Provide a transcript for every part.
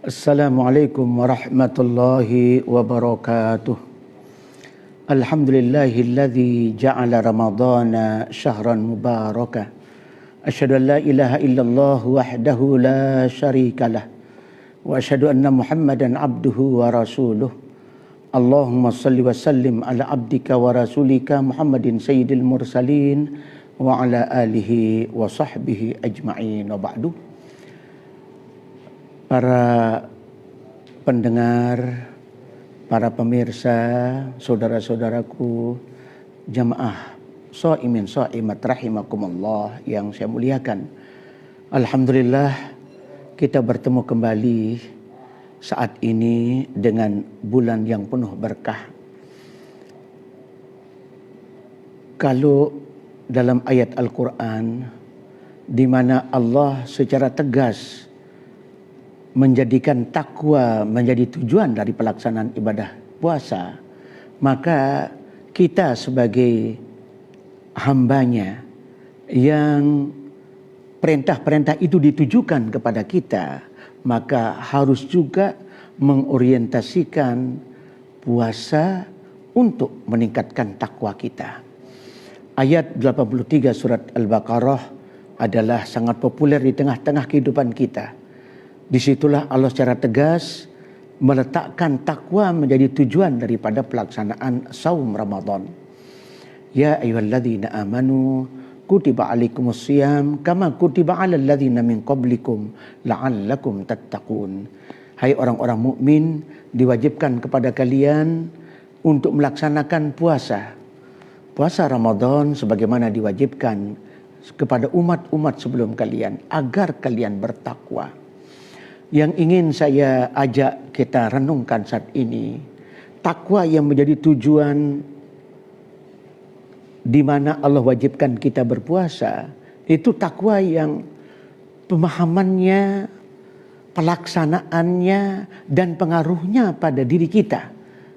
Assalamualaikum warahmatullahi wabarakatuh. Alhamdulillahilladzi ja'ala ramadhana syahran mubaraka. Asyhadu an la ilaha illallah wahdahu la syarikalah. Wa asyhadu anna Muhammadan abduhu wa rasuluh. Allahumma salli wa sallim ala abdika wa rasulika Muhammadin sayyidil mursalin wa ala alihi wa sahbihi ajma'in wa ba'du. Para pendengar, para pemirsa, saudara-saudaraku, jamaah shaimin shaimat rahimakumullah yang saya muliakan. Alhamdulillah kita bertemu kembali saat ini dengan bulan yang penuh berkah. Kalau dalam ayat Al-Quran di mana Allah secara tegas menjadikan takwa menjadi tujuan dari pelaksanaan ibadah puasa, maka kita sebagai hambanya yang perintah-perintah itu ditujukan kepada kita, maka harus juga mengorientasikan puasa untuk meningkatkan takwa kita. Ayat 83 surat Al-Baqarah adalah sangat populer di tengah-tengah kehidupan kita. Disitulah Allah secara tegas meletakkan takwa menjadi tujuan daripada pelaksanaan saum Ramadan. Ya ayyuhalladzina amanu kutiba alaikumusiyam kama kutiba alal ladzina min qablikum la'allakum tattaqun. Hai orang-orang mukmin, diwajibkan kepada kalian untuk melaksanakan puasa. Puasa Ramadan sebagaimana diwajibkan kepada umat-umat sebelum kalian agar kalian bertakwa. Yang ingin saya ajak kita renungkan saat ini, takwa yang menjadi tujuan di mana Allah wajibkan kita berpuasa, itu takwa yang pemahamannya, pelaksanaannya, dan pengaruhnya pada diri kita.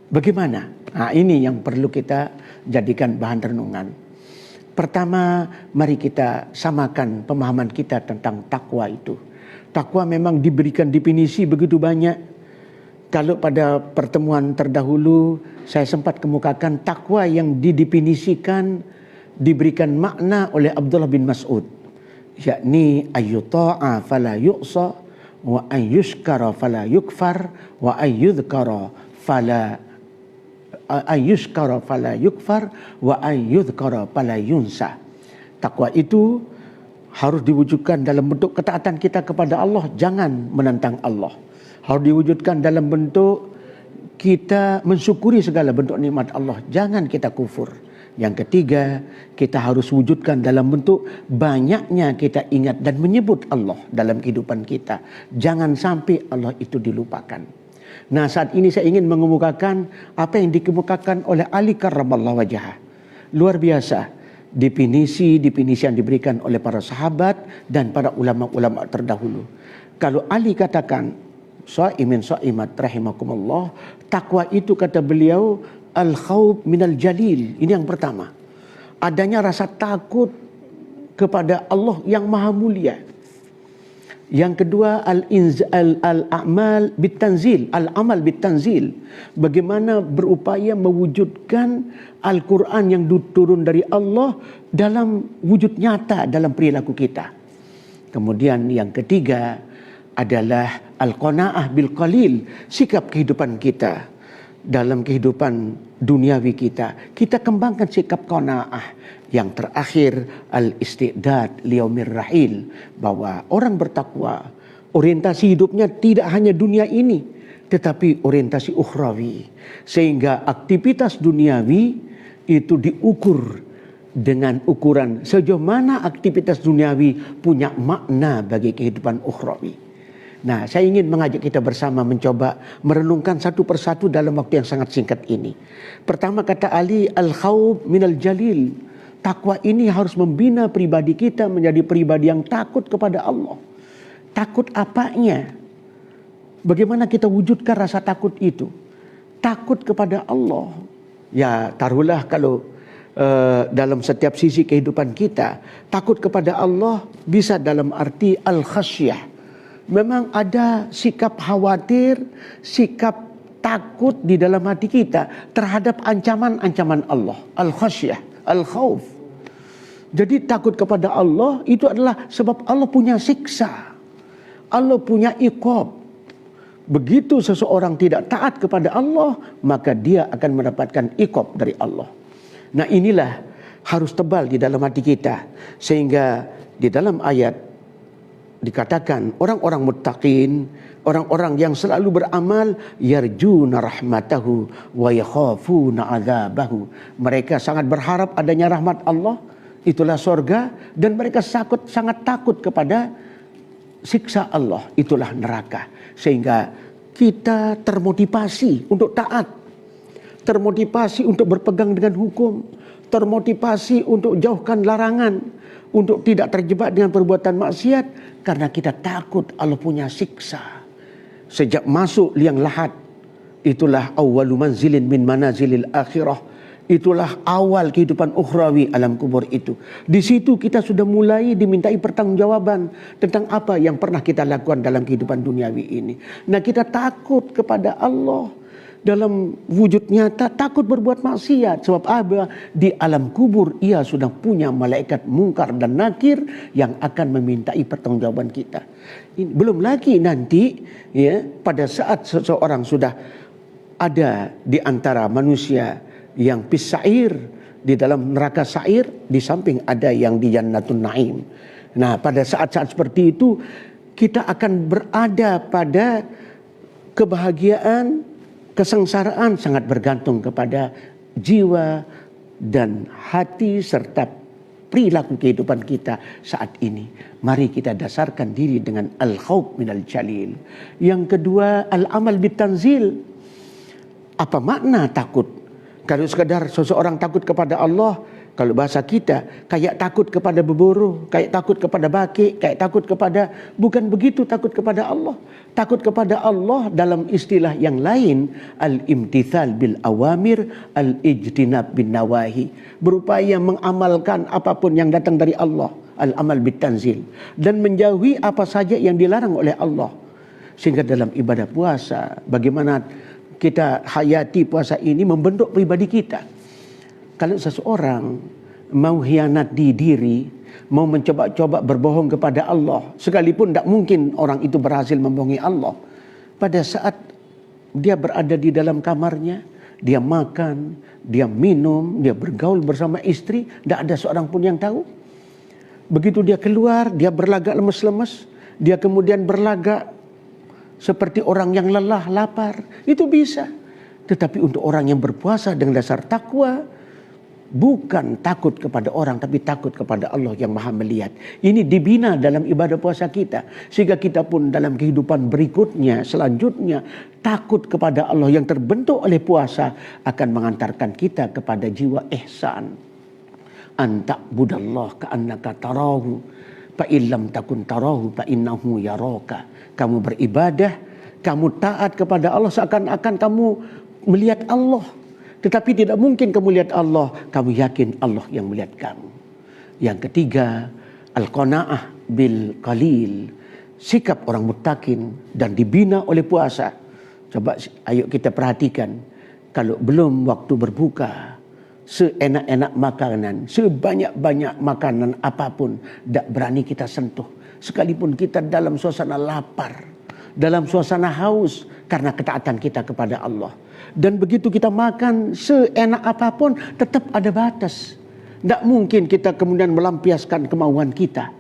Bagaimana? Nah, ini yang perlu kita jadikan bahan renungan. Pertama, mari kita samakan pemahaman kita tentang takwa itu. Takwa memang diberikan definisi begitu banyak. Kalau pada pertemuan terdahulu saya sempat kemukakan takwa yang didefinisikan, diberikan makna oleh Abdullah bin Mas'ud, yakni ayyuta'a fala yu'sa wa ayyushkara fala yukfar wa ayyudhkara fala yukfar wa ayyudhkara fala yunsa. Takwa itu harus diwujudkan dalam bentuk ketaatan kita kepada Allah, jangan menentang Allah. Harus diwujudkan dalam bentuk kita mensyukuri segala bentuk nikmat Allah, jangan kita kufur. Yang ketiga, kita harus wujudkan dalam bentuk banyaknya kita ingat dan menyebut Allah dalam kehidupan kita. Jangan sampai Allah itu dilupakan. Nah, saat ini saya ingin mengemukakan apa yang dikemukakan oleh Ali karramallahu wajhah. Luar biasa. Definisi yang diberikan oleh para sahabat dan para ulama-ulama terdahulu. Kalau Ali katakan shaimin shaimat rahimakumullah, takwa itu kata beliau al-khauf minal jalil. Ini yang pertama. Adanya rasa takut kepada Allah yang maha mulia. Yang kedua al-amal bitanzil, al-amal bitanzil. Bagaimana berupaya mewujudkan Al-Quran yang turun dari Allah dalam wujud nyata dalam perilaku kita. Kemudian yang ketiga adalah al-qanaah bil qalil, sikap kehidupan kita dalam kehidupan duniawi kita. Kita kembangkan sikap qanaah. Yang terakhir al-istidad liyaumir rahil, bahwa orang bertakwa orientasi hidupnya tidak hanya dunia ini tetapi orientasi ukhrawi, sehingga aktivitas duniawi itu diukur dengan ukuran sejauh mana aktivitas duniawi punya makna bagi kehidupan ukhrawi. Nah, saya ingin mengajak kita bersama mencoba merenungkan satu persatu dalam waktu yang sangat singkat ini. Pertama kata Ali, al-khauf minal jalil. Takwa ini harus membina pribadi kita menjadi pribadi yang takut kepada Allah. Takut apanya? Bagaimana kita wujudkan rasa takut itu? Takut kepada Allah. Ya, taruhlah kalau dalam setiap sisi kehidupan kita, takut kepada Allah bisa dalam arti al-khasyah, Memang ada sikap khawatir, sikap takut di dalam hati kita terhadap ancaman-ancaman Allah. Al-khasyah, al-khawf. Jadi takut kepada Allah itu adalah sebab Allah punya siksa. Allah punya iqab. Begitu seseorang tidak taat kepada Allah, maka dia akan mendapatkan iqab dari Allah. Nah, inilah harus tebal di dalam hati kita. Sehingga di dalam ayat dikatakan orang-orang muttaqin, orang-orang yang selalu beramal, yarjuna rahmatahu wa yakhafuna azabahu. Mereka sangat berharap adanya rahmat Allah, itulah surga, dan mereka sangat takut kepada siksa Allah, itulah neraka. Sehingga kita termotivasi untuk taat, termotivasi untuk berpegang dengan hukum, termotivasi untuk jauhkan larangan, untuk tidak terjebak dengan perbuatan maksiat, karena kita takut Allah punya siksa. Sejak masuk liang lahat, itulah awwalu manzilin min manazilil akhirah. Itulah awal kehidupan ukhrawi alam kubur itu. Di situ kita sudah mulai dimintai pertanggungjawaban tentang apa yang pernah kita lakukan dalam kehidupan duniawi ini. Nah, kita takut kepada Allah dalam wujud nyata, takut berbuat maksiat. Sebab apa? Di alam kubur ia sudah punya malaikat mungkar dan nakir yang akan memintai pertanggungjawaban kita. Ini, belum lagi nanti ya, pada saat seseorang sudah ada di antara manusia yang fis sa'ir, di dalam neraka sa'ir, di samping ada yang di jannatun na'im. Nah, pada saat-saat seperti itu kita akan berada pada kebahagiaan, kesengsaraan sangat bergantung kepada jiwa dan hati serta perilaku kehidupan kita saat ini. Mari kita dasarkan diri dengan al-khawf minal jalil. Yang kedua, al-amal bitanzil. Apa makna takut? Kalau sekadar seseorang takut kepada Allah, kalau bahasa kita, kayak takut kepada berburu, kayak takut kepada bakik, kayak takut kepada, bukan begitu takut kepada Allah. Takut kepada Allah dalam istilah yang lain, al-imtithal bil awamir, al-ijtinab bin nawahi. Berupaya mengamalkan apapun yang datang dari Allah, al-amal bit tanzil. Dan menjauhi apa saja yang dilarang oleh Allah. Sehingga dalam ibadah puasa, bagaimana kita hayati puasa ini membentuk pribadi kita. Kalau seseorang mau hianat di diri, mau mencoba-coba berbohong kepada Allah, sekalipun tidak mungkin orang itu berhasil membohongi Allah. Pada saat dia berada di dalam kamarnya, dia makan, dia minum, dia bergaul bersama istri, tidak ada seorang pun yang tahu. Begitu dia keluar, dia berlagak lemes-lemes, dia kemudian berlagak seperti orang yang lelah, lapar, itu bisa. Tetapi untuk orang yang berpuasa dengan dasar takwa, bukan takut kepada orang, tapi takut kepada Allah yang Maha melihat. Ini dibina dalam ibadah puasa kita, sehingga kita pun dalam kehidupan berikutnya, selanjutnya, takut kepada Allah yang terbentuk oleh puasa akan mengantarkan kita kepada jiwa ihsan. Anta'budallah ka'annaka tarahu, fa illam takun tarahu fa innahu yaraka. Kamu beribadah, kamu taat kepada Allah seakan-akan kamu melihat Allah. Tetapi tidak mungkin kamu lihat Allah, kamu yakin Allah yang melihat kamu. Yang ketiga, al-qanaah bil qalil. Sikap orang muttaqin dan dibina oleh puasa. Coba ayo kita perhatikan, kalau belum waktu berbuka, seenak-enak makanan, sebanyak-banyak makanan apapun, tidak berani kita sentuh. Sekalipun kita dalam suasana lapar, dalam suasana haus, karena ketaatan kita kepada Allah. Dan begitu kita makan seenak apapun, tetap ada batas. Tidak mungkin kita kemudian melampiaskan kemauan kita.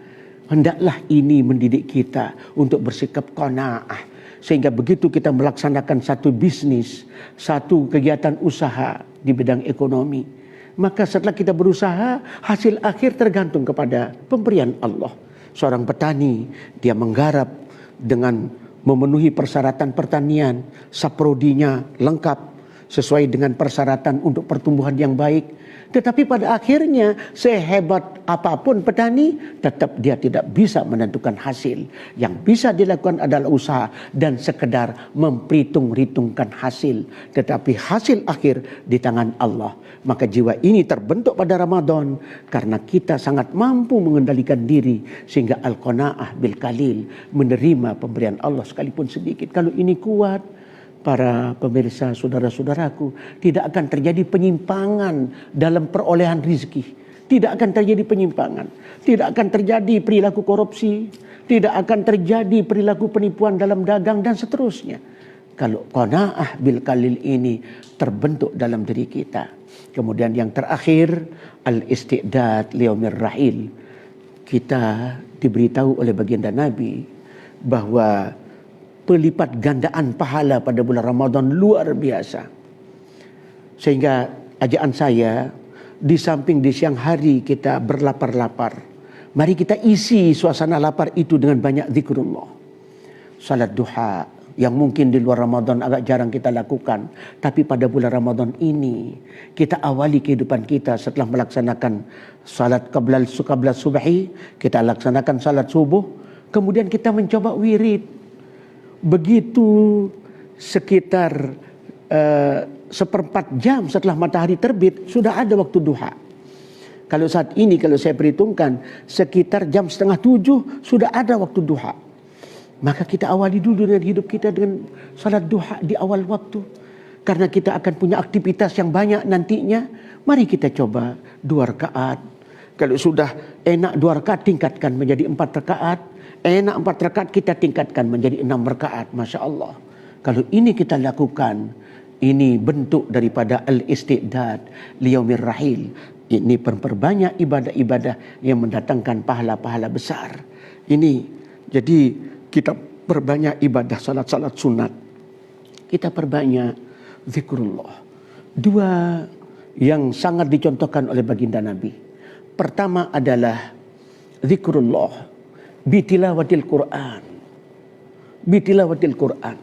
Hendaklah ini mendidik kita untuk bersikap qanaah. Sehingga begitu kita melaksanakan satu bisnis, satu kegiatan usaha di bidang ekonomi, maka setelah kita berusaha, hasil akhir tergantung kepada pemberian Allah. Seorang petani, dia menggarap dengan memenuhi persyaratan pertanian, saprodinya lengkap, sesuai dengan persyaratan untuk pertumbuhan yang baik. Tetapi pada akhirnya sehebat apapun petani, tetap dia tidak bisa menentukan hasil. Yang bisa dilakukan adalah usaha dan sekedar memperhitung-hitungkan hasil. Tetapi hasil akhir di tangan Allah. Maka jiwa ini terbentuk pada Ramadan karena kita sangat mampu mengendalikan diri sehingga al-qanaah bil qalil, menerima pemberian Allah sekalipun sedikit. Kalau ini kuat, para pemirsa, saudara-saudaraku, tidak akan terjadi penyimpangan dalam perolehan rizki. Tidak akan terjadi penyimpangan. Tidak akan terjadi perilaku korupsi. Tidak akan terjadi perilaku penipuan dalam dagang dan seterusnya. Kalau qanaah bil qalil ini terbentuk dalam diri kita. Kemudian yang terakhir, al-istidad liyaumir rahil. Kita diberitahu oleh baginda Nabi bahwa pelipat gandaan pahala pada bulan Ramadan luar biasa. Sehingga ajaan saya, di samping di siang hari kita berlapar-lapar, mari kita isi suasana lapar itu dengan banyak zikrullah. Salat duha yang mungkin di luar Ramadan agak jarang kita lakukan, tapi pada bulan Ramadan ini kita awali kehidupan kita setelah melaksanakan salat qabla subuhi, kita laksanakan salat subuh, kemudian kita mencoba wirid. Begitu sekitar 1/4 jam setelah matahari terbit sudah ada waktu duha. Kalau saat ini kalau saya perhitungkan sekitar jam 6:30 sudah ada waktu duha. Maka kita awali dulu dengan hidup kita dengan salat duha di awal waktu. Karena kita akan punya aktivitas yang banyak nantinya. Mari kita coba 2 rakaat. Kalau sudah enak 2 rakaat tingkatkan menjadi 4 rakaat. Enak 4 rakaat kita tingkatkan menjadi 6 rakaat. Masya Allah. Kalau ini kita lakukan, ini bentuk daripada al-istidad liyaumir rahil. Ini memperbanyak ibadah-ibadah yang mendatangkan pahala-pahala besar. Ini jadi kita perbanyak ibadah salat-salat sunat. Kita perbanyak zikrullah. 2 yang sangat dicontohkan oleh baginda Nabi. Pertama adalah zikrullah bitilawatil Quran. Bitilawatil Quran.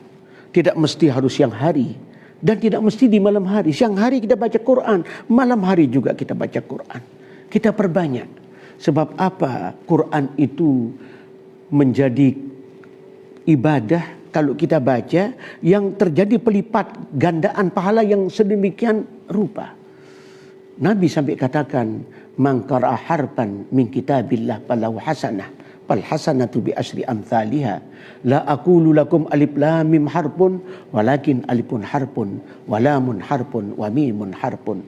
Tidak mesti harus siang hari dan tidak mesti di malam hari. Siang hari kita baca Quran, malam hari juga kita baca Quran. Kita perbanyak. Sebab apa? Quran itu menjadi ibadah kalau kita baca yang terjadi pelipat gandaan pahala yang sedemikian rupa. Nabi sampai katakan, "Man qara'a harfan min kitabillah falahu hasanah. Fal hasanatu bi asyri amthaliha. La aqulu lakum alif lam mim harpun walakin alifun harpun wa lamun harpun wa mimun harpun."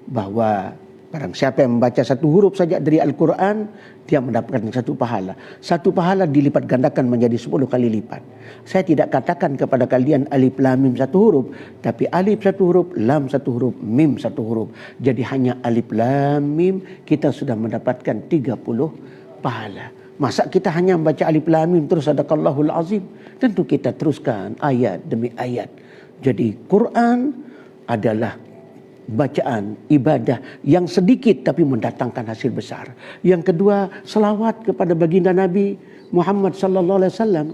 Bahwa barang siapa yang membaca 1 huruf saja dari Al-Quran, dia mendapatkan 1 pahala. 1 pahala dilipat gandakan menjadi 10 kali lipat. Saya tidak katakan kepada kalian alif lam mim 1 huruf, tapi alif 1 huruf, lam 1 huruf, mim 1 huruf. Jadi hanya alif lam mim kita sudah mendapatkan 30 pahala. Masa kita hanya membaca alif lam mim terus sadaqallahul azim? Tentu kita teruskan ayat demi ayat. Jadi Quran adalah bacaan ibadah yang sedikit tapi mendatangkan hasil besar. Yang kedua, selawat kepada baginda Nabi Muhammad sallallahu alaihi wasallam.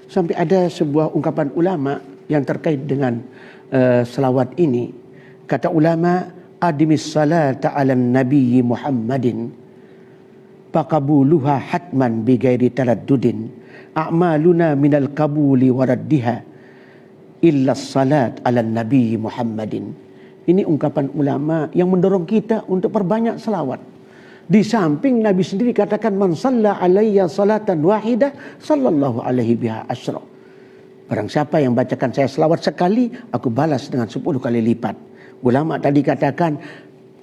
Sampai ada sebuah ungkapan ulama yang terkait dengan selawat ini. Kata ulama, adimis salata ala nabi Muhammadin faqabuluha hatman bighairi taraddudin. A'maluna minal qabuli waraddiha illa salat ala nabi Muhammadin. Ini ungkapan ulama yang mendorong kita untuk perbanyak selawat. Di samping Nabi sendiri katakan, "Man shalla alayya salatan wahidah sallallahu alaihi biha asyra." Barang siapa yang bacakan saya selawat sekali, aku balas dengan 10 kali lipat. Ulama tadi katakan,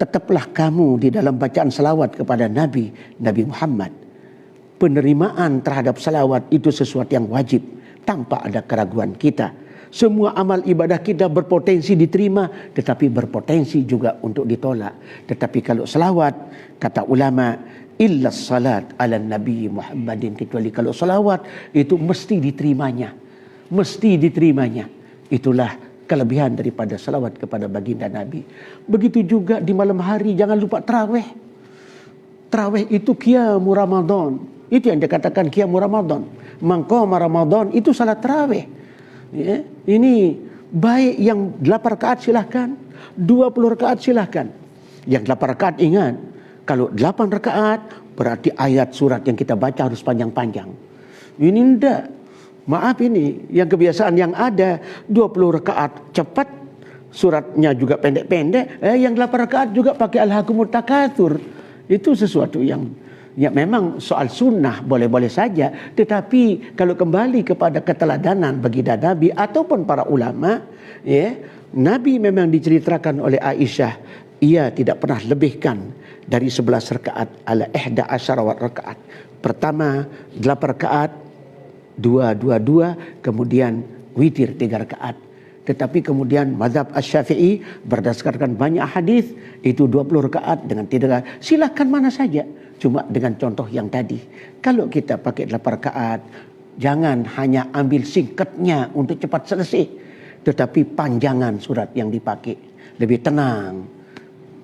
tetaplah kamu di dalam bacaan selawat kepada Nabi Muhammad. Penerimaan terhadap selawat itu sesuatu yang wajib tanpa ada keraguan kita. Semua amal ibadah kita berpotensi diterima, tetapi berpotensi juga untuk ditolak. Tetapi kalau selawat, kata ulama, illa salat ala nabi Muhammadin, kecuali kalau selawat itu mesti diterimanya. Mesti diterimanya. Itulah kelebihan daripada salawat kepada baginda Nabi. Begitu juga di malam hari, jangan lupa tarawih. Tarawih itu qiyamu Ramadan. Itu yang dikatakan qiyamu Ramadan. Man qama Ramadan itu salat tarawih. Ya, ini Baik yang 8 rakaat silahkan, 20 rakaat silahkan. Yang 8 rakaat ingat, kalau 8 rakaat berarti ayat surat yang kita baca harus panjang-panjang. Ini enggak. Maaf ini, yang kebiasaan yang ada 20 rakaat cepat, suratnya juga pendek-pendek, yang 8 rakaat juga pakai Alhaakumut Takatsur. Itu sesuatu yang ya memang soal sunnah boleh-boleh saja, tetapi kalau kembali kepada keteladanan baginda Nabi ataupun para ulama, ya, Nabi memang diceritakan oleh Aisyah, ia tidak pernah lebihkan dari 11 rakaat ala 11 rakaat. Pertama 8 rakaat, 2, kemudian witir 3 rakaat. Tetapi kemudian mazhab Asy-Syafi'i berdasarkan banyak hadis itu 20 rakaat dengan 3 rakaat. Silakan mana saja. Cuma dengan contoh yang tadi. Kalau kita pakai 8 rakaat, jangan hanya ambil singkatnya untuk cepat selesai. Tetapi panjangan surat yang dipakai. Lebih tenang.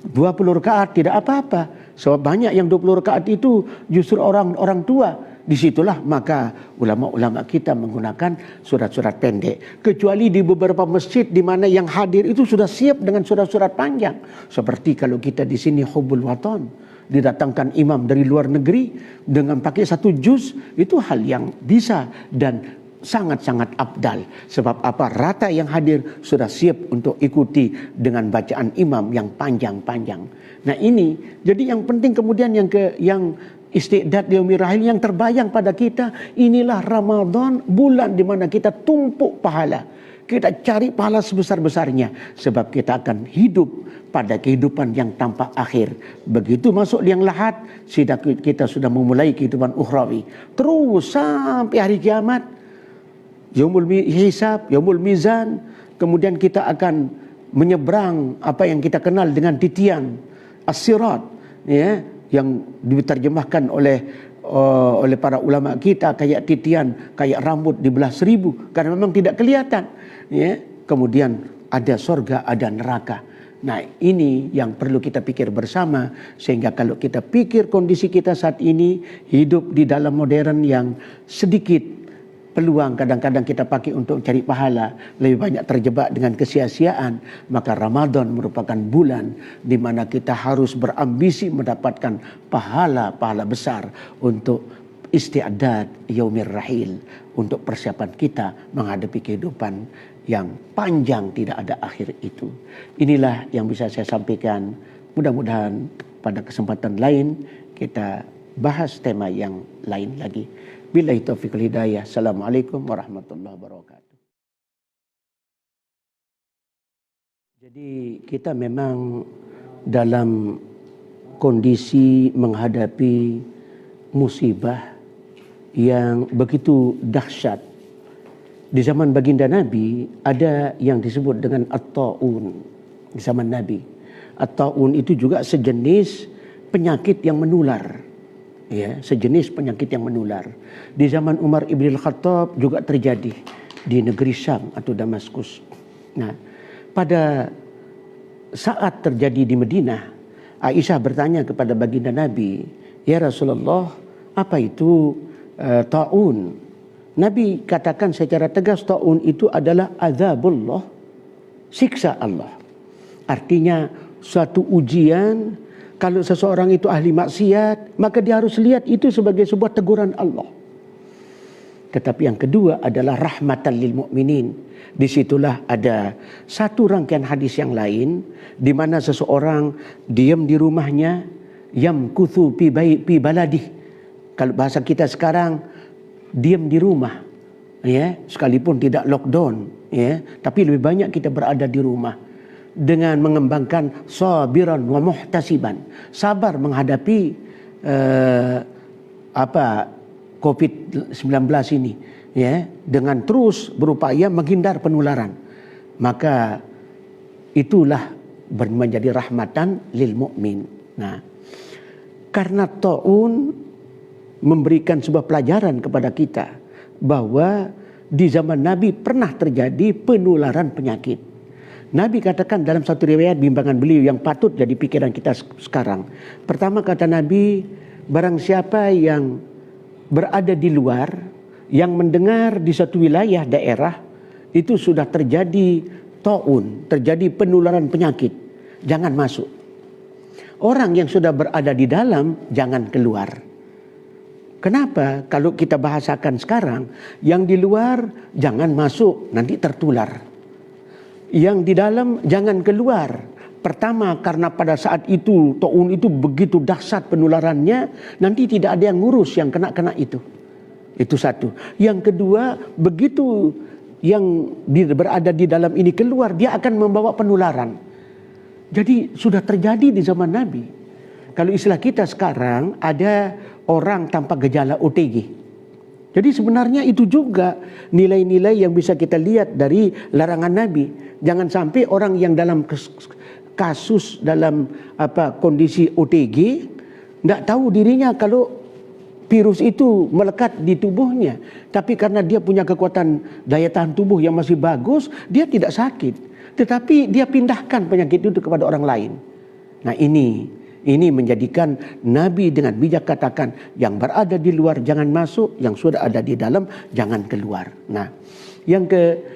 20 rakaat tidak apa-apa. Sebab banyak yang 20 rakaat itu justru orang tua. Disitulah maka ulama-ulama kita menggunakan surat-surat pendek. Kecuali di beberapa masjid di mana yang hadir itu sudah siap dengan surat-surat panjang. Seperti kalau kita di sini Hubbul Watan, didatangkan imam dari luar negeri dengan pakai 1 juz, itu hal yang bisa dan sangat-sangat abdal. Sebab apa? Rata yang hadir sudah siap untuk ikuti dengan bacaan imam yang panjang-panjang. Nah ini, jadi yang penting kemudian yang istiqdad yaumir rahil yang terbayang pada kita, inilah Ramadan, bulan di mana kita tumpuk pahala. Kita cari pahala sebesar-besarnya. Sebab kita akan hidup pada kehidupan yang tanpa akhir. Begitu masuk liang lahat, kita sudah memulai kehidupan ukhrawi. Terus sampai hari kiamat, yaumul hisab, yaumul mizan. Kemudian kita akan menyeberang apa yang kita kenal dengan titian as-sirat, ya, yang diterjemahkan oleh para ulama kita kayak titian, kayak rambut dibelah 1000 karena memang tidak kelihatan, ya. Kemudian ada sorga, ada neraka. Nah ini yang perlu kita pikir bersama, sehingga kalau kita pikir kondisi kita saat ini hidup di dalam modern yang sedikit peluang kadang-kadang kita pakai untuk cari pahala, lebih banyak terjebak dengan kesia-siaan, maka Ramadan merupakan bulan di mana kita harus berambisi mendapatkan pahala-pahala besar untuk isti'dad yaumir rahil, untuk persiapan kita menghadapi kehidupan yang panjang tidak ada akhir itu. Inilah yang bisa saya sampaikan. Mudah-mudahan pada kesempatan lain kita bahas tema yang lain lagi. Billahi taufiq wal hidayah. Assalamualaikum warahmatullahi wabarakatuh. Jadi kita memang dalam kondisi menghadapi musibah yang begitu dahsyat. Di zaman baginda Nabi ada yang disebut dengan at-ta'un. Di zaman Nabi, at-ta'un itu juga sejenis penyakit yang menular. Ya, sejenis penyakit yang menular. Di zaman Umar ibn al-Khattab juga terjadi di negeri Syam atau Damaskus. Nah, pada saat terjadi di Madinah, Aisyah bertanya kepada baginda Nabi, "Ya Rasulullah, apa itu ta'un?" Nabi katakan secara tegas, ta'un itu adalah azabullah, siksa Allah. Artinya suatu ujian. Kalau seseorang itu ahli maksiat, maka dia harus lihat itu sebagai sebuah teguran Allah. Tetapi yang kedua adalah rahmatan lil mu'minin. Disitulah ada satu rangkaian hadis yang lain, di mana seseorang diam di rumahnya, yamkuthu fi baladih. Kalau bahasa kita sekarang, diam di rumah, ya, sekalipun tidak lockdown, ya, tapi lebih banyak kita berada di rumah. Dengan mengembangkan sabiran wa muhtasiban, sabar menghadapi COVID-19 ini, ya, dengan terus berupaya menghindar penularan. Maka itulah menjadi rahmatan lil mukmin. Nah, karena ta'un memberikan sebuah pelajaran kepada kita bahwa di zaman Nabi pernah terjadi penularan penyakit. Nabi katakan dalam satu riwayat bimbangan beliau yang patut jadi pikiran kita sekarang. Pertama kata Nabi, barang siapa yang berada di luar, yang mendengar di satu wilayah daerah itu sudah terjadi taun, terjadi penularan penyakit, jangan masuk. Orang yang sudah berada di dalam, jangan keluar. Kenapa? Kalau kita bahasakan sekarang, yang di luar jangan masuk, nanti tertular. Yang di dalam jangan keluar. Pertama, karena pada saat itu, taun itu begitu dahsyat penularannya, nanti tidak ada yang ngurus yang kena itu. Itu satu. Yang kedua, begitu yang berada di dalam ini keluar, dia akan membawa penularan. Jadi sudah terjadi di zaman Nabi. Kalau istilah kita sekarang, ada orang tanpa gejala OTG. Jadi sebenarnya itu juga nilai-nilai yang bisa kita lihat dari larangan Nabi. Jangan sampai orang yang dalam kasus, dalam kondisi OTG, tidak tahu dirinya kalau virus itu melekat di tubuhnya. Tapi karena dia punya kekuatan daya tahan tubuh yang masih bagus, dia tidak sakit. Tetapi dia pindahkan penyakit itu kepada orang lain. Nah ini menjadikan Nabi dengan bijak katakan, yang berada di luar jangan masuk, yang sudah ada di dalam jangan keluar. Nah, yang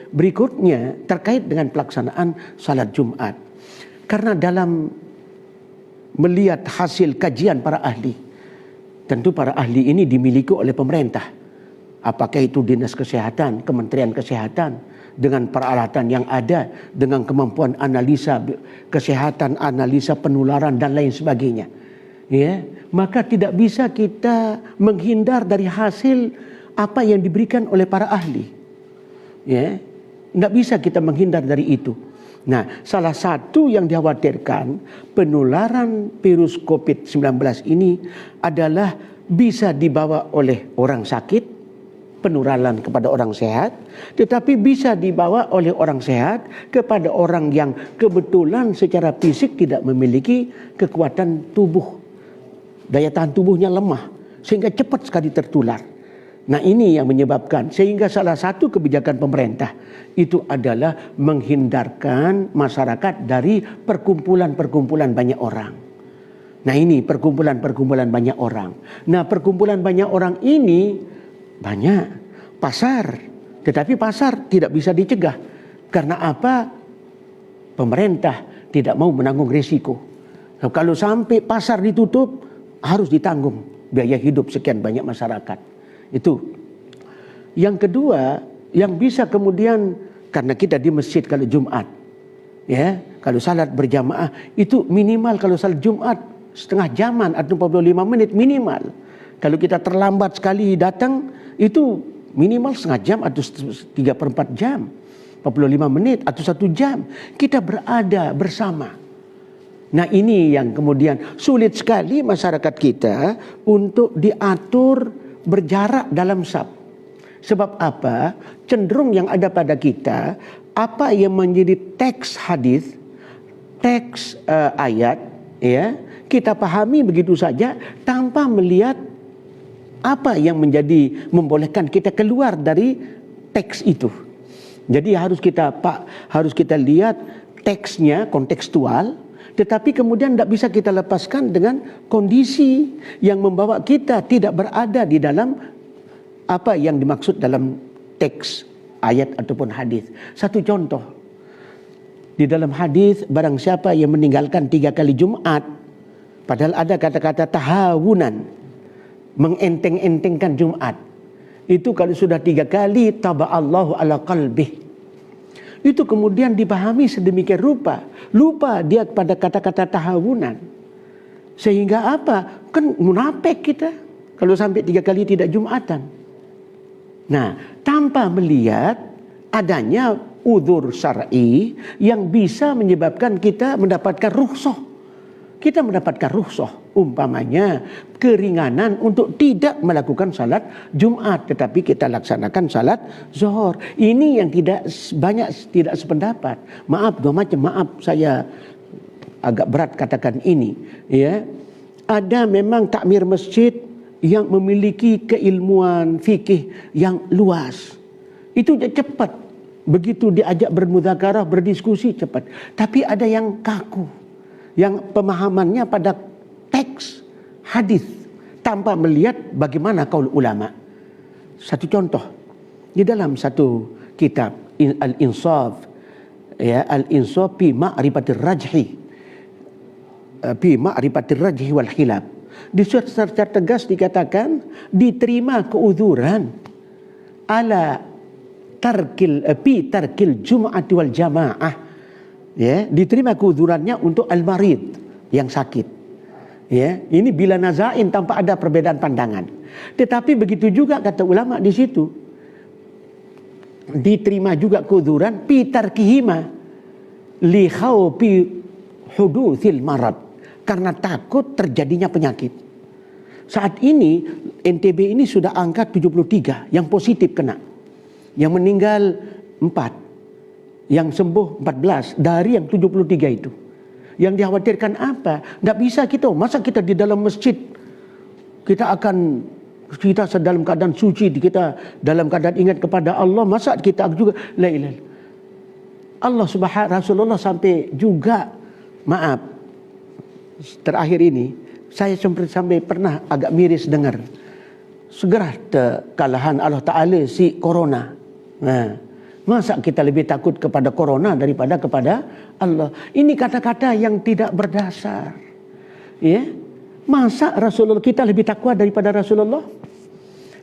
berikutnya terkait dengan pelaksanaan salat Jumat. Karena dalam melihat hasil kajian para ahli, tentu para ahli ini dimiliki oleh pemerintah. Apakah itu Dinas Kesehatan, Kementerian Kesehatan, dengan peralatan yang ada, dengan kemampuan analisa kesehatan, analisa penularan dan lain sebagainya. Ya, maka tidak bisa kita menghindar dari hasil apa yang diberikan oleh para ahli. Ya, tidak bisa kita menghindar dari itu. Nah, salah satu yang dikhawatirkan penularan virus COVID-19 ini adalah bisa dibawa oleh orang sakit, penularan kepada orang sehat, tetapi bisa dibawa oleh orang sehat kepada orang yang kebetulan secara fisik tidak memiliki kekuatan tubuh, daya tahan tubuhnya lemah, sehingga cepat sekali tertular. Nah ini yang menyebabkan, sehingga salah satu kebijakan pemerintah itu adalah menghindarkan masyarakat dari perkumpulan-perkumpulan banyak orang. Nah ini perkumpulan-perkumpulan banyak orang. Nah perkumpulan banyak orang ini banyak pasar, tetapi pasar tidak bisa dicegah. Karena apa? Pemerintah tidak mau menanggung risiko. Kalau sampai pasar ditutup, harus ditanggung biaya hidup sekian banyak masyarakat. Itu. Yang kedua, yang bisa kemudian, karena kita di masjid kalau Jumat, ya, kalau salat berjamaah itu minimal kalau salat Jumat setengah jaman atau 45 menit minimal. Kalau kita terlambat sekali datang, itu minimal setengah jam atau 3/4 jam, 45 menit atau 1 jam kita berada bersama. Nah ini yang kemudian sulit sekali masyarakat kita untuk diatur berjarak dalam saf. Sebab apa? Cenderung yang ada pada kita, apa yang menjadi teks hadis, teks ayat, ya, kita pahami begitu saja tanpa melihat apa yang menjadi membolehkan kita keluar dari teks itu. Jadi harus kita lihat teksnya kontekstual, tetapi kemudian tidak bisa kita lepaskan dengan kondisi yang membawa kita tidak berada di dalam apa yang dimaksud dalam teks ayat ataupun hadis. Satu contoh, di dalam hadis barang siapa yang meninggalkan 3 kali Jumat, padahal ada kata-kata tahawunan, mengenteng-entengkan Jumat, itu kalau sudah 3 kali taba'allahu ala qalbih, itu kemudian dipahami sedemikian rupa, lupa dia pada kata-kata tahawunan, sehingga apa? Kan munafik kita kalau sampai 3 kali tidak Jumatan. Nah, tanpa melihat adanya udzur syar'i yang bisa menyebabkan kita mendapatkan rukhsah. Kita mendapatkan rukhsah, umpamanya keringanan untuk tidak melakukan salat Jumat, tetapi kita laksanakan salat zuhur. Ini yang tidak sependapat. Maaf, 2 macam. Maaf, saya agak berat katakan ini. Ya, ada memang takmir masjid yang memiliki keilmuan fikih yang luas. Itu cepat. Begitu diajak bermudzakarah, berdiskusi cepat. Tapi ada yang kaku, yang pemahamannya pada teks hadis tanpa melihat bagaimana kaul ulama. Satu contoh, di dalam satu kitab al-insaf, ya, al-insaf fi ma'rifatir rajhi, fi ma'rifatir rajhi wal khilaf. Di secara tegas dikatakan diterima keuzuran ala tarkil jum'ati wal jamaah, ya, diterima keuzurannya untuk al-marid yang sakit, ya, ini bila nazain tanpa ada perbedaan pandangan. Tetapi begitu juga kata ulama di situ, diterima juga keuzuran pi tarkihima li khawfi hudutsil marad, karena takut terjadinya penyakit. Saat ini NTB ini sudah angka 73 yang positif kena, yang meninggal 4, yang sembuh 14 dari yang 73 itu. Yang dikhawatirkan apa? Tidak bisa kita, masa kita di dalam masjid kita dalam keadaan suci, kita dalam keadaan ingat kepada Allah, masa kita juga la ilaha Allah subhanahu Rasulullah sampai juga, maaf, terakhir ini saya sampai pernah agak miris dengar segera kekalahan Allah Ta'ala si corona. Nah, masa kita lebih takut kepada corona daripada kepada Allah? Ini kata-kata yang tidak berdasar, ya. Masa Rasulullah kita lebih takwa daripada Rasulullah?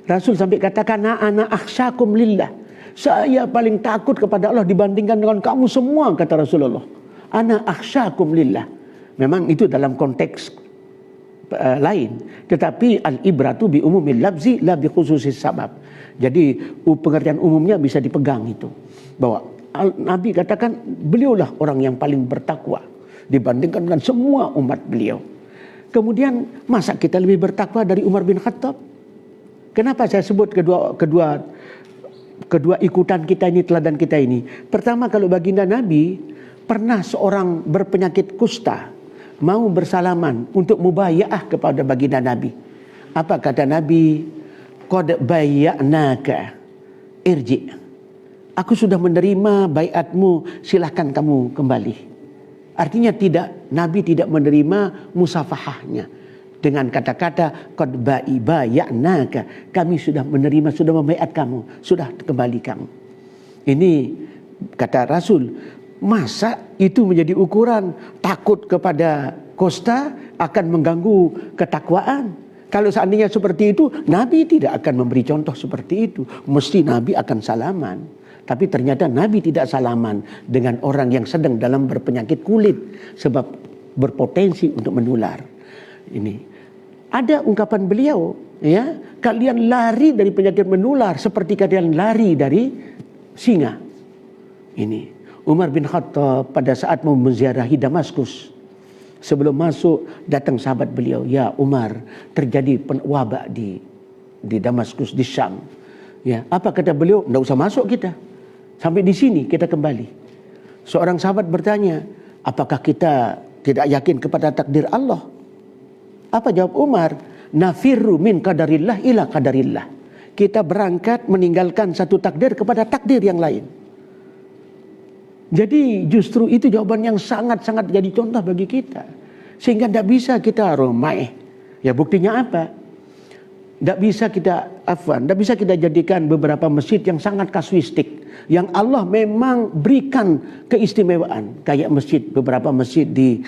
Rasul sampai katakan, ana akhsyakum lillah, saya paling takut kepada Allah dibandingkan dengan kamu semua, kata Rasulullah. Ana akhsyakum lillah. Memang itu dalam konteks lain, tetapi al-ibratu bi umumil lafzi la bi khususis sabab. Jadi pengertian umumnya bisa dipegang itu, bahwa Nabi katakan beliaulah orang yang paling bertakwa dibandingkan dengan semua umat beliau. Kemudian masa kita lebih bertakwa dari Umar bin Khattab? Kenapa saya sebut kedua ikutan kita ini, teladan kita ini? Pertama, kalau baginda Nabi pernah seorang berpenyakit kusta mau bersalaman untuk mubayaah kepada baginda Nabi. Apa kata Nabi? Qad bayya'naka irji. Aku sudah menerima baiatmu, silahkan kamu kembali. Artinya Nabi tidak menerima musafahahnya dengan kata-kata qad bayya'naka, kami sudah menerima, sudah membaiat kamu, sudah kembali kamu. Ini kata Rasul. Masa itu menjadi ukuran takut kepada kusta akan mengganggu ketakwaan? Kalau seandainya seperti itu, Nabi tidak akan memberi contoh seperti itu. Mesti Nabi akan salaman. Tapi ternyata Nabi tidak salaman dengan orang yang sedang dalam berpenyakit kulit, sebab berpotensi untuk menular. Ini ada ungkapan beliau, ya, kalian lari dari penyakit menular seperti kalian lari dari singa. Ini Umar bin Khattab pada saat mau menziarahi Damaskus, sebelum masuk datang sahabat beliau, ya Umar, terjadi wabak di Damaskus, di Syam. Ya, apa kata beliau? Tidak usah masuk kita, sampai di sini kita kembali. Seorang sahabat bertanya, apakah kita tidak yakin kepada takdir Allah? Apa jawab Umar? Nafirru min qadarillah ila qadarillah. Kita berangkat meninggalkan satu takdir kepada takdir yang lain. Jadi justru itu jawaban yang sangat-sangat jadi contoh bagi kita. Sehingga tidak bisa kita romaih. Ya, buktinya apa? Tidak bisa kita jadikan beberapa masjid yang sangat kasuistik, yang Allah memang berikan keistimewaan. Kayak beberapa masjid di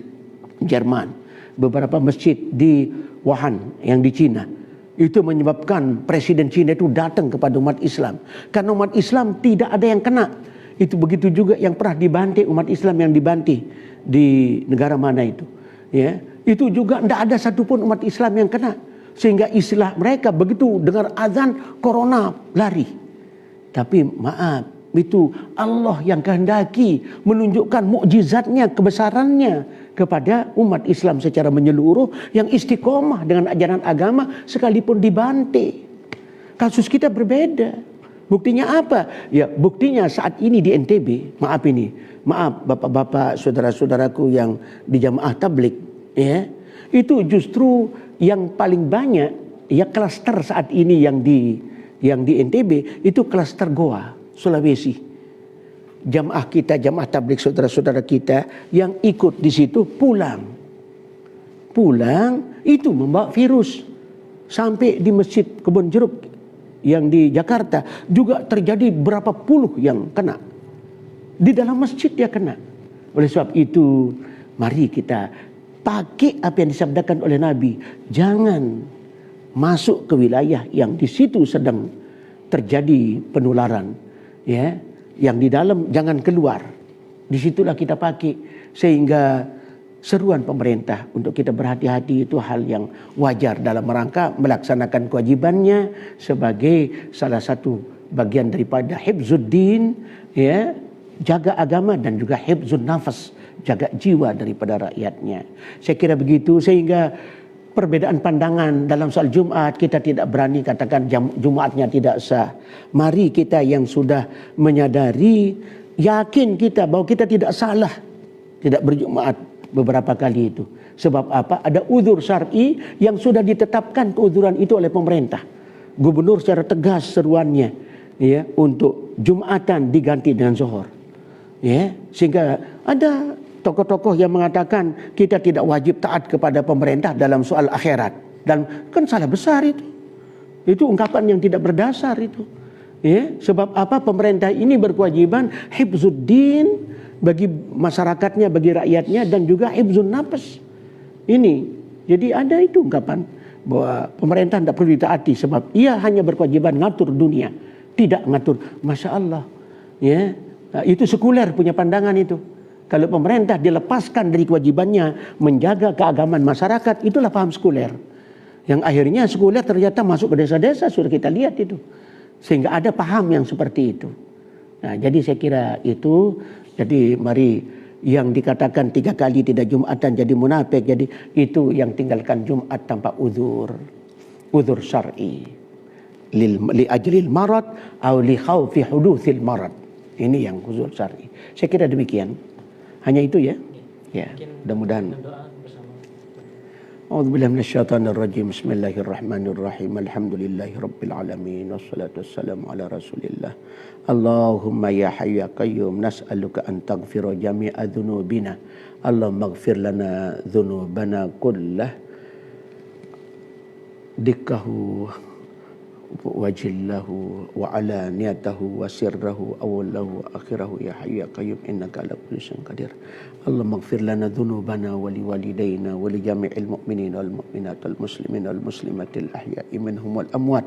Jerman, beberapa masjid di Wuhan yang di Cina. Itu menyebabkan Presiden Cina itu datang kepada umat Islam. Karena umat Islam tidak ada yang kena. Itu begitu juga yang pernah dibanting, umat Islam yang dibanting di negara mana itu, ya, itu juga tidak ada satupun umat Islam yang kena, sehingga istilah mereka begitu dengar azan corona lari. Tapi maaf, itu Allah yang kehendaki menunjukkan mukjizatnya, kebesarannya kepada umat Islam secara menyeluruh yang istiqomah dengan ajaran agama sekalipun dibanting. Kasus kita berbeda. Buktinya apa? Ya, buktinya saat ini di NTB, maaf bapak-bapak, saudara-saudaraku yang di jamaah tablik, ya, itu justru yang paling banyak, ya, klaster saat ini yang di NTB itu klaster Goa, Sulawesi. Jamaah kita, jamaah tablik, saudara-saudara kita yang ikut di situ pulang itu membawa virus sampai di Masjid Kebon Jeruk yang di Jakarta juga terjadi berapa puluh yang kena Di dalam masjid dia kena. Oleh sebab itu, mari kita pakai apa yang disabdakan oleh Nabi. Jangan masuk ke wilayah yang di situ sedang terjadi penularan. Ya, yang di dalam jangan keluar. Disitulah kita pakai. Sehingga seruan pemerintah untuk kita berhati-hati itu hal yang wajar dalam rangka melaksanakan kewajibannya sebagai salah satu bagian daripada hifzuddin, ya, jaga agama, dan juga hifzun nafas, jaga jiwa daripada rakyatnya. Saya kira begitu, sehingga perbedaan pandangan dalam soal Jumat kita tidak berani katakan Jumatnya tidak sah. Mari kita yang sudah menyadari, yakin kita bahwa kita tidak salah tidak berjumat beberapa kali itu. Sebab apa? Ada uzur syar'i yang sudah ditetapkan keuzuran itu oleh pemerintah. Gubernur secara tegas seruannya, ya, untuk Jumatan diganti dengan zuhur. Ya, sehingga ada tokoh-tokoh yang mengatakan kita tidak wajib taat kepada pemerintah dalam soal akhirat. Dan kan salah besar itu. Itu ungkapan yang tidak berdasar itu. Ya, sebab apa? Pemerintah ini berkewajiban hifzuddin bagi masyarakatnya, bagi rakyatnya, dan juga hifzun nafas. Ini, jadi ada itu ungkapan bahwa pemerintah tidak perlu ditaati sebab ia hanya berkewajiban ngatur dunia, tidak ngatur. Masya Allah, ya, itu sekuler punya pandangan itu. Kalau pemerintah dilepaskan dari kewajibannya menjaga keagamaan masyarakat, itulah paham sekuler. Yang akhirnya sekuler ternyata masuk ke desa-desa, sudah kita lihat itu. Sehingga ada paham yang seperti itu. Nah, jadi saya kira itu. Jadi mari yang dikatakan 3 kali tidak Jumatan jadi munafik, jadi itu yang tinggalkan Jumat tanpa uzur syar'i, li ajlil marad atau li khaufi hudutsil marad. Ini yang uzur syar'i. Saya kira demikian. Hanya itu ya. Ya, mudah-mudahan. A'udzubillahi minasyaitonir rajim. Bismillahirrahmanirrahim. Alhamdulillahirabbil alamin wassalatu wassalamu ala Rasulillah. Allahumma ya hayyu ya qayyum nas'aluka an taghfira jami'a dzunubina. Allahumma ighfir lana dzunubana kullah dikkahu wa jillahu wa alaniyatahu wa sirrahu awwalahu wa akhirahu ya hayyu ya qayyum innaka ala kulli syai'in qadir. Allahumma ighfir lana dzunubana wa liwalidayna wa li jami'il mu'minina wal mu'minat wal muslimina wal muslimatil ahya'i minhum wal amwat.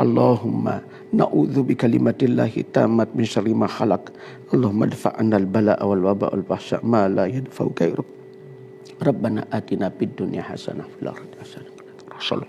Allahumma na'udzu bi kalimatillahi tammat min syarri ma khalaq. Allahumma adfa'na al bala'a wal waba'a wal fahsya ma la yadfa'u ghairuk. Rabbana atina fid dunya hasanah wa fil akhirati hasanah.